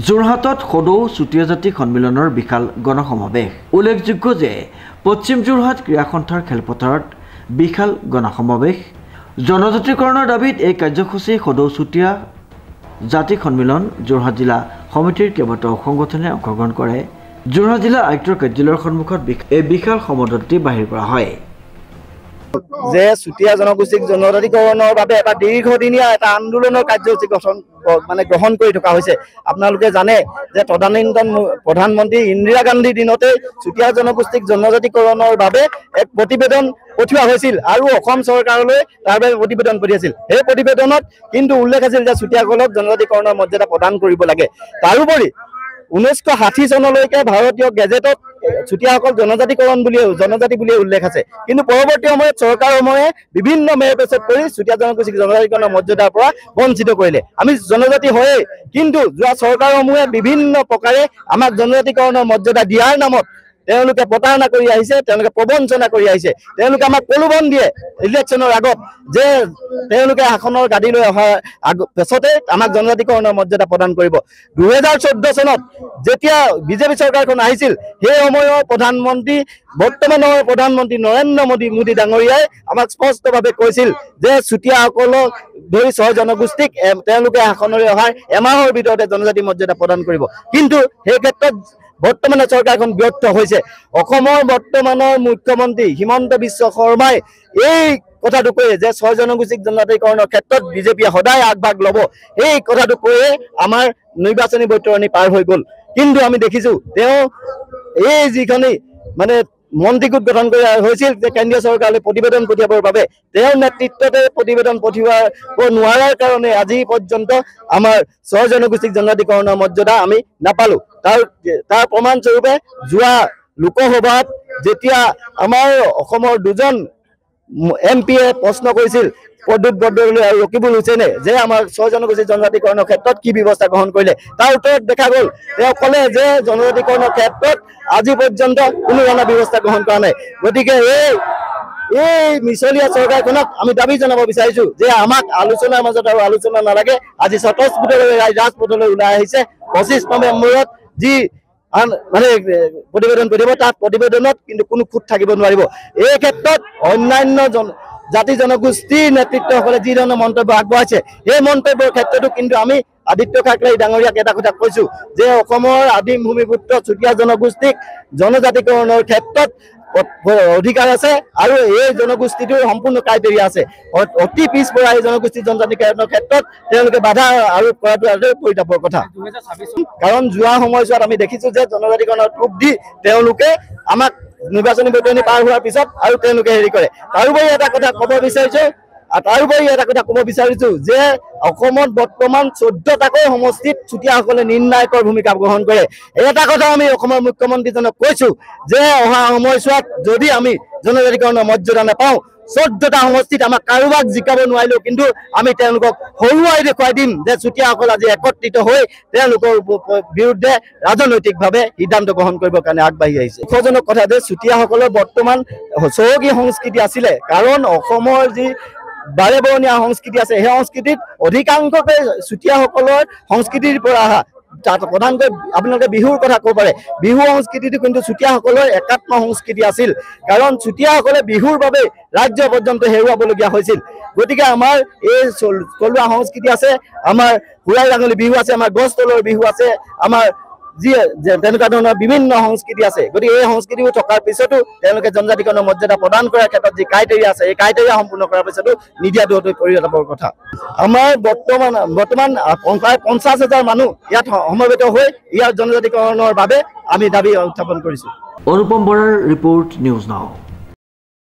যোৰহাটত সদৌ চুতীয়া জাতি সন্মিলনৰ বিশাল গণসমাৱেশ। উল্লেখযোগ্য যে পশ্চিম যোৰহাট ক্ৰীড়া সন্থাৰ খেলপথাৰত বিশাল গণসমাৱেশ। জনজাতিকৰণৰ দাবীত এই কাৰ্যসূচী সদৌ চুতীয়া জাতি সন্মিলন যোৰহাট জিলা সমিতিৰ কেইবাটাও সংগঠনে অংশগ্ৰহণ কৰে। যোৰহাট জিলা আয়ুক্তৰ কাৰ্যালয়ৰ সন্মুখত এই বিশাল সমদলটি বাহিৰ কৰা হয়। যে চুতীয়া জনগোষ্ঠীক জনজাতিকৰণৰ বাবে এটা দীৰ্ঘদিনীয়া এটা আন্দোলনৰ কাৰ্যসূচী গ্ৰহণ কৰি থকা হৈছে। আপোনালোকে জানে যে তদানীন্তন প্ৰধানমন্ত্ৰী ইন্দিৰা গান্ধীৰ দিনতে চুতীয়া জনগোষ্ঠীক জনজাতিকৰণৰ বাবে এক প্ৰতিবেদন পঠিওৱা হৈছিল আৰু অসম চৰকাৰলৈ তাৰ বাবে প্ৰতিবেদন পঠিয়াইছিল। সেই প্ৰতিবেদনত কিন্তু উল্লেখ আছিল যে চুতীয়াসকলক জনজাতিকৰণৰ মৰ্যাদা প্ৰদান কৰিব লাগে। তাৰোপৰি 1960 চনলৈকে ভাৰতীয় গেজেটত চুতীয়াসকল জনজাতি বুলিয়ে উল্লেখ আছে। কিন্তু পৰৱৰ্তী সময়ত চৰকাৰসমূহে বিভিন্ন মেৰপেচত কৰি চুতীয়া জনগোষ্ঠীক জনজাতিকৰণৰ মৰ্যাদাৰ পৰা বঞ্চিত কৰিলে। আমি জনজাতি হয়েই, কিন্তু যোৱা চৰকাৰসমূহে বিভিন্ন প্ৰকাৰে আমাক জনজাতিকৰণৰ মৰ্যাদা দিয়াৰ নামত তেওঁলোকে প্ৰতাৰণা কৰি আহিছে, তেওঁলোকে প্ৰবঞ্চনা কৰি আহিছে। তেওঁলোকে আমাক প্ৰলোভন দিয়ে ইলেকশ্যনৰ আগত যে তেওঁলোকে আসনৰ গাদীলৈ অহাৰ পিছতে আমাক জনজাতিকৰণৰ মৰ্যাদা প্ৰদান কৰিব। 2014 চনত যেতিয়া বিজেপি চৰকাৰখন আহিছিল, সেই সময়ৰ বৰ্তমানৰ প্ৰধানমন্ত্ৰী নৰেন্দ্ৰ মোদী ডাঙৰীয়াই আমাক স্পষ্টভাৱে কৈছিল যে চুতীয়াসকলক ধৰি 6 জনগোষ্ঠীক তেওঁলোকে আসনলৈ অহাৰ এমাহৰ ভিতৰতে জনজাতি মৰ্যাদা প্ৰদান কৰিব। কিন্তু সেই ক্ষেত্ৰত বৰ্তমানৰ চৰকাৰখন ব্যৰ্থ হৈছে। অসমৰ বৰ্তমানৰ মুখ্যমন্ত্ৰী হিমন্ত বিশ্ব শৰ্মাই এই কথাটো কয় যে 6 জনগোষ্ঠীক জনজাতিকৰণৰ ক্ষেত্ৰত বিজেপিয়ে সদায় আগভাগ ল'ব। এই কথাটো কৈয়ে আমাৰ নিৰ্বাচনী বৈতৰণি পাৰ হৈ গ'ল। কিন্তু আমি দেখিছোঁ তেওঁ এই যিখনি মন্ত্ৰী গোট গঠন কৰা হৈছিল যে কেন্দ্ৰীয় চৰকাৰলৈ প্ৰতিবেদন পঠিয়াবৰ বাবে, তেওঁৰ নেতৃত্বতে প্ৰতিবেদন পঠিয়াব নোৱাৰাৰ কাৰণে আজি পৰ্যন্ত আমাৰ 6 জনগোষ্ঠীক জনজাতিকৰণৰ মৰ্যাদা আমি নাপালোঁ। তাৰ প্ৰমাণস্বৰূপে যোৱা লোকসভাত যেতিয়া আমাৰ অসমৰ 2জন MP-য়ে প্ৰশ্ন কৰিছিল প্ৰদ্যুৎ বৰদলৈ আৰু ৰকিবুল হুছেইনে যে আমাৰ 6 জনগোষ্ঠীৰ জনজাতিকৰণৰ ক্ষেত্ৰত কি ব্যৱস্থা গ্ৰহণ কৰিলে, তাৰ উত্তৰত দেখা গ'ল তেওঁ ক'লে যে জনজাতিকৰণৰ ক্ষেত্ৰত আজি পৰ্যন্ত কোনো ধৰণৰ ব্যৱস্থা গ্ৰহণ কৰা নাই। গতিকে এই মিছলীয়া চৰকাৰখনক আমি দাবী জনাব বিচাৰিছোঁ যে আমাক আলোচনাৰ মাজত আৰু আলোচনা নালাগে। আজি স্বতঃস্ফূৰ্তভাৱে ৰাজপথলৈ ওলাই আহিছে। 25 নৱেম্বৰত যি প্ৰতিবেদন পঠিয়াব, তাত প্ৰতিবেদনত কিন্তু কোনো খুঁত থাকিব নোৱাৰিব। এই ক্ষেত্ৰত অন্যান্য জাতি জনগোষ্ঠীৰ নেতৃত্বসকলে যি ধৰণৰ মন্তব্য আগবঢ়াইছে, সেই মন্তব্যৰ ক্ষেত্ৰতো কিন্তু আমি আদিত্য কাকলাই ডাঙৰীয়াক এটা কথা কৈছোঁ যে অসমৰ আদিম ভূমিপুত্ৰ চুতীয়া জনগোষ্ঠীক জনজাতিকৰণৰ ক্ষেত্ৰত অধিকাৰ আছে আৰু এই জনগোষ্ঠীটোৰ সম্পূৰ্ণ ক্ৰাইটেৰিয়া আছে। অতি পিছপৰা এই জনগোষ্ঠীৰ জনজাতিকৰণৰ ক্ষেত্ৰত তেওঁলোকে বাধা আৰোপ কৰাটো আদৌ পৰিতাপৰ কথা। কাৰণ যোৱা সময়ছোৱাত আমি দেখিছোঁ যে জনজাতিকৰণৰ ৰূপ দি তেওঁলোকে আমাক নিৰ্বাচনী বৈতৰণি পাৰ হোৱাৰ পিছত আৰু তেওঁলোকে হেৰি কৰে। তাৰোপৰি এটা কথা ক'ব বিচাৰিছোঁ যে অসমত বৰ্তমান 14টাকৈ সমষ্টিত চুতীয়াসকলে নিৰ্ণায়কৰ ভূমিকা গ্ৰহণ কৰে। এটা কথা আমি অসমৰ মুখ্যমন্ত্ৰীজনক কৈছোঁ যে অহা সময়ছোৱাত যদি আমি জনজাতিকৰণৰ মৰ্যাদা নাপাওঁ, 14টা সমষ্টিত আমাক কাৰোবাক জিকাব নোৱাৰিলেও কিন্তু আমি তেওঁলোকক হৰুৱাই দেখুৱাই দিম যে চুতীয়াসকল আজি একত্ৰিত হৈ তেওঁলোকৰ বিৰুদ্ধে ৰাজনৈতিকভাৱে সিদ্ধান্ত গ্ৰহণ কৰিবৰ কাৰণে আগবাঢ়ি আহিছে। দুখজনক কথা যে চুতীয়াসকলৰ বৰ্তমান চহকী সংস্কৃতি আছিলে, কাৰণ অসমৰ যি বাৰেবৰণীয়া সংস্কৃতি আছে, সেই সংস্কৃতিত অধিকাংশকে চুতীয়াসকলৰ সংস্কৃতিৰ পৰা অহা। তাত প্ৰধানকৈ আপোনালোকে বিহুৰ কথা ক'ব পাৰে। বিহু সংস্কৃতিটো কিন্তু চুতীয়াসকলৰ একাত্ম সংস্কৃতি আছিল, কাৰণ চুতীয়াসকলে বিহুৰ বাবে ৰাজ্য পৰ্যন্ত হেৰুৱাবলগীয়া হৈছিল। গতিকে আমাৰ এই থলুৱা সংস্কৃতি আছে, আমাৰ হুৰাই ৰাঙলী বিহু আছে, আমাৰ গছ তলৰ বিহু আছে, আমাৰ যি তেনেকুৱা ধৰণৰ বিভিন্ন সংস্কৃতি আছে। গতিকে এই সংস্কৃতিবোৰ থকাৰ পিছতো তেওঁলোকে জনজাতিকৰণৰ মৰ্যাদা প্ৰদান কৰাৰ ক্ষেত্ৰত যি ক্ৰাইটেৰিয়া আছে, এই ক্ৰাইটেৰিয়া সম্পূৰ্ণ কৰাৰ পিছতো নিদিয়াটো অতি পৰিতাপৰ কথা। আমাৰ বৰ্তমান প্ৰায় 50,000 মানুহ ইয়াত সমবেত হৈ ইয়াৰ জনজাতিকৰণৰ বাবে আমি দাবী উত্থাপন কৰিছোঁ। অনুপম বৰাৰ ৰিপৰ্ট, নিউজ নাও।